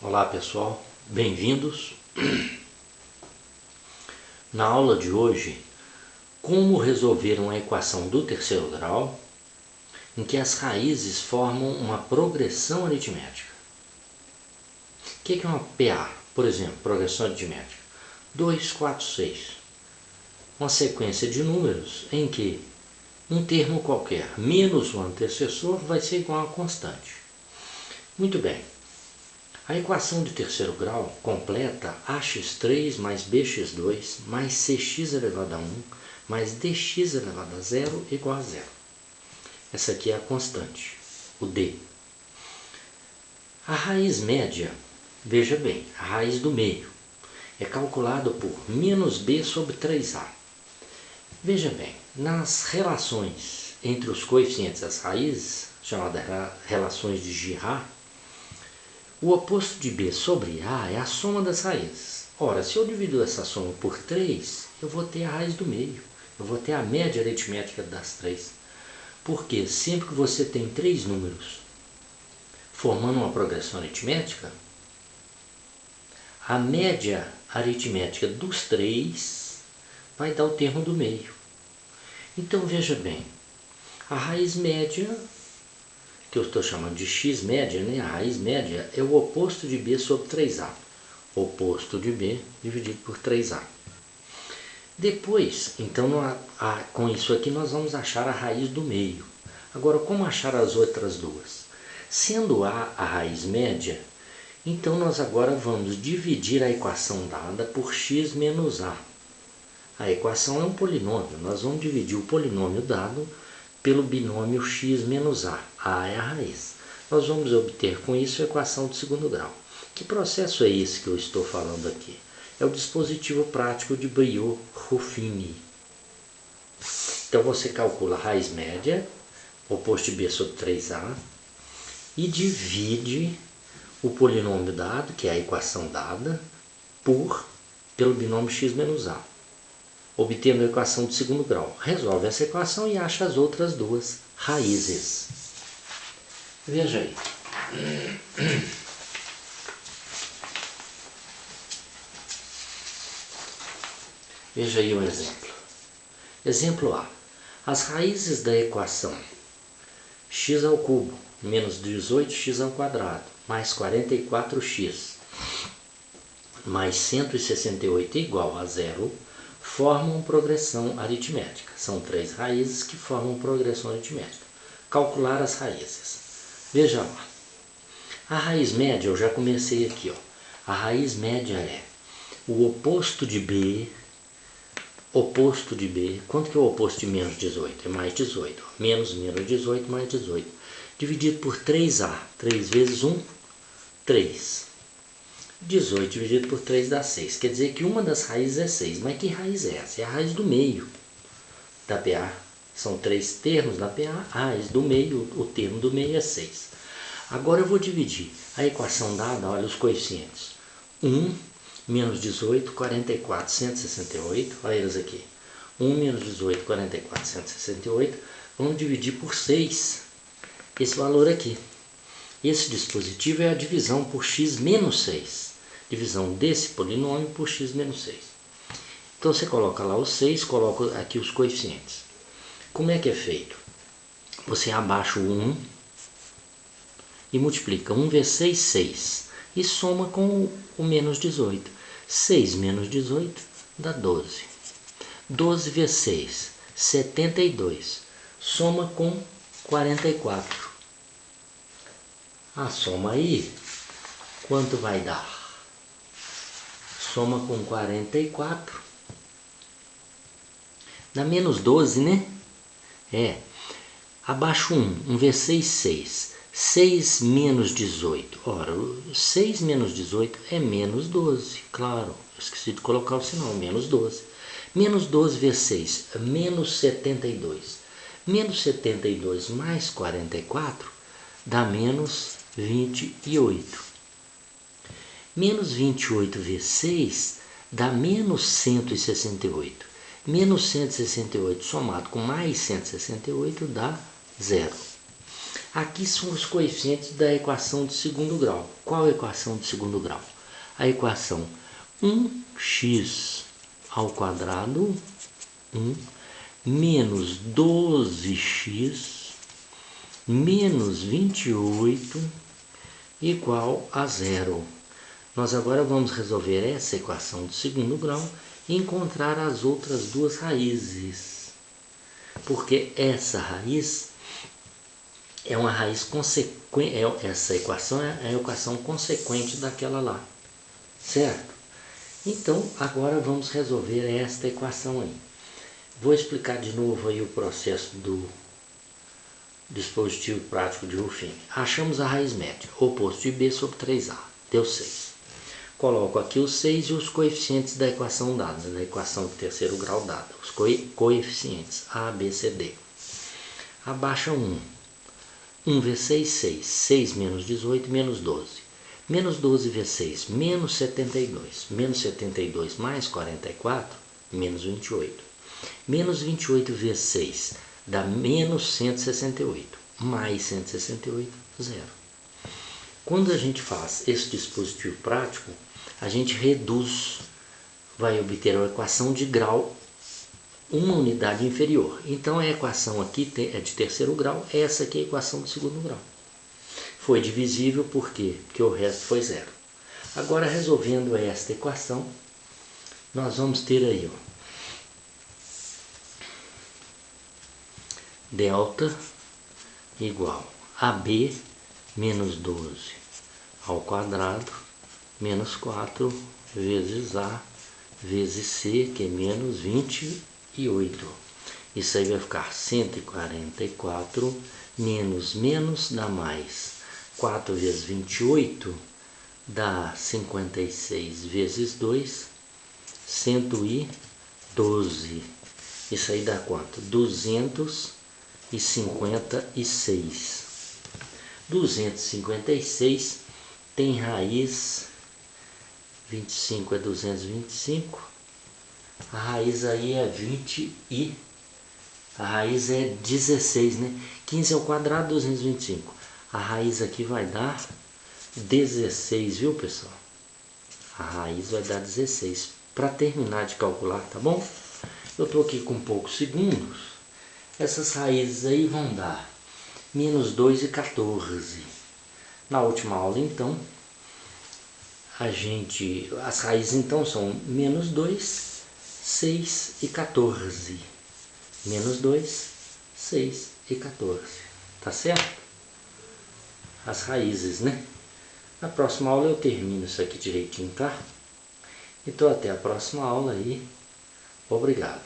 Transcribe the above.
Olá pessoal, bem-vindos. Na aula de hoje, como resolver uma equação do terceiro grau em que as raízes formam uma progressão aritmética. O que é uma PA? Por exemplo, progressão aritmética. 2, 4, 6. Uma sequência de números em que um termo qualquer menos o antecessor vai ser igual a constante. Muito bem. A equação de terceiro grau completa ax3 mais bx2 mais cx elevado a 1 mais dx elevado a 0 igual a 0. Essa aqui é a constante, o d. A raiz média, veja bem, a raiz do meio, é calculada por menos b sobre 3a. Veja bem, nas relações entre os coeficientes das raízes, chamadas relações de Girard, o oposto de b sobre a é a soma das raízes. Ora, se eu divido essa soma por 3, eu vou ter a raiz do meio. Eu vou ter a média aritmética das 3. Porque sempre que você tem 3 números formando uma progressão aritmética, a média aritmética dos 3 vai dar o termo do meio. Então, veja bem, a raiz média, que eu estou chamando de x média, né? A raiz média é o oposto de b sobre 3a. Oposto de b dividido por 3a. Depois, então, com isso aqui nós vamos achar a raiz do meio. Agora, como achar as outras duas? Sendo a raiz média, então nós agora vamos dividir a equação dada por x menos a. A equação é um polinômio, nós vamos dividir o polinômio dado pelo binômio x menos a. A é a raiz. Nós vamos obter com isso a equação de segundo grau. Que processo é esse que eu estou falando aqui? É o dispositivo prático de Briot-Ruffini. Então você calcula a raiz média, oposto de b sobre 3a, e divide o polinômio dado, que é a equação dada, pelo binômio x menos a, obtendo a equação de segundo grau. Resolve essa equação e acha as outras duas raízes. Veja aí. Veja aí um exemplo. Exemplo A. As raízes da equação x ao cubo menos 18x ao quadrado mais 44x mais 168 igual a 0 formam progressão aritmética. São 3 raízes que formam progressão aritmética. Calcular as raízes. Veja lá. A raiz média, eu já comecei aqui, ó. A raiz média é o oposto de b. Oposto de b. Quanto que é o oposto de menos 18? É mais 18. Menos 18 mais 18. Dividido por 3a. 3 vezes 1, 3. 18 dividido por 3 dá 6. Quer dizer que uma das raízes é 6. Mas que raiz é essa? É a raiz do meio da PA. São 3 termos na PA. A raiz do meio, o termo do meio é 6. Agora eu vou dividir a equação dada, olha os coeficientes. 1 menos 18, 44, 168. Olha eles aqui. 1 menos 18, 44, 168. Vamos dividir por 6 esse valor aqui. Esse dispositivo é a divisão por x menos 6. Divisão desse polinômio por x menos 6. Então você coloca lá os 6, coloca aqui os coeficientes. Como é que é feito? Você abaixa o 1 e multiplica 1 vezes 6, 6. E soma com o menos 18. 6 menos 18 dá 12. 12 vezes 6, 72. Soma com 44. A soma aí, quanto vai dar? Soma com 44. Dá menos 12, né? Abaixo 1. 1 vezes 6, 6. 6 menos 18. Ora, 6 menos 18 é menos 12. Claro, esqueci de colocar o sinal. Menos 12. Menos 12 vezes 6. Menos 72. Menos 72 mais 44 dá menos 28. Menos 28 vezes 6 dá menos 168. Menos 168 somado com mais 168 dá 0. Aqui são os coeficientes da equação de segundo grau. Qual a equação de segundo grau? A equação 1x ao quadrado, 1, menos 12x menos 28 igual a 0. Nós agora vamos resolver essa equação de segundo grau e encontrar as outras duas raízes. Porque essa raiz é uma raiz consequente, essa equação é a equação consequente daquela lá, certo? Então, agora vamos resolver esta equação aí. Vou explicar de novo aí o processo do dispositivo prático de Ruffini. Achamos a raiz média, oposto de b sobre 3a, deu 6. Coloco aqui os 6 e os coeficientes da equação dada, da equação de terceiro grau dada, os coeficientes a, b, c, d. Abaixa 1. 1 vezes 6, 6. 6 menos 18, menos 12. Menos 12 vezes 6, menos 72. Menos 72 mais 44, menos 28. Menos 28 vezes 6 dá menos 168. Mais 168, 0. Quando a gente faz esse dispositivo prático, a gente reduz, vai obter a equação de grau uma unidade inferior. Então a equação aqui é de terceiro grau, essa aqui é a equação de segundo grau. Foi divisível por quê? Porque o resto foi 0. Agora, resolvendo esta equação, nós vamos ter aí, ó, delta igual a b menos 12 ao quadrado menos 4 vezes a vezes c, que é menos 28. Isso aí vai ficar 144 menos menos dá mais. 4 vezes 28 dá 56 vezes 2, 112. Isso aí dá quanto? 256. 256 tem raiz, 25 é 225, a raiz aí é 20 e a raiz é 16, né? 15 ao quadrado, 225. A raiz aqui vai dar 16, viu, pessoal? A raiz vai dar 16. Para terminar de calcular, tá bom? Eu estou aqui com poucos segundos. Essas raízes aí vão dar menos 2 e 14. Na última aula, então, as raízes então são menos 2, 6 e 14. Menos 2, 6 e 14. Tá certo? As raízes, né? Na próxima aula eu termino isso aqui direitinho, tá? Então até a próxima aula aí. Obrigado.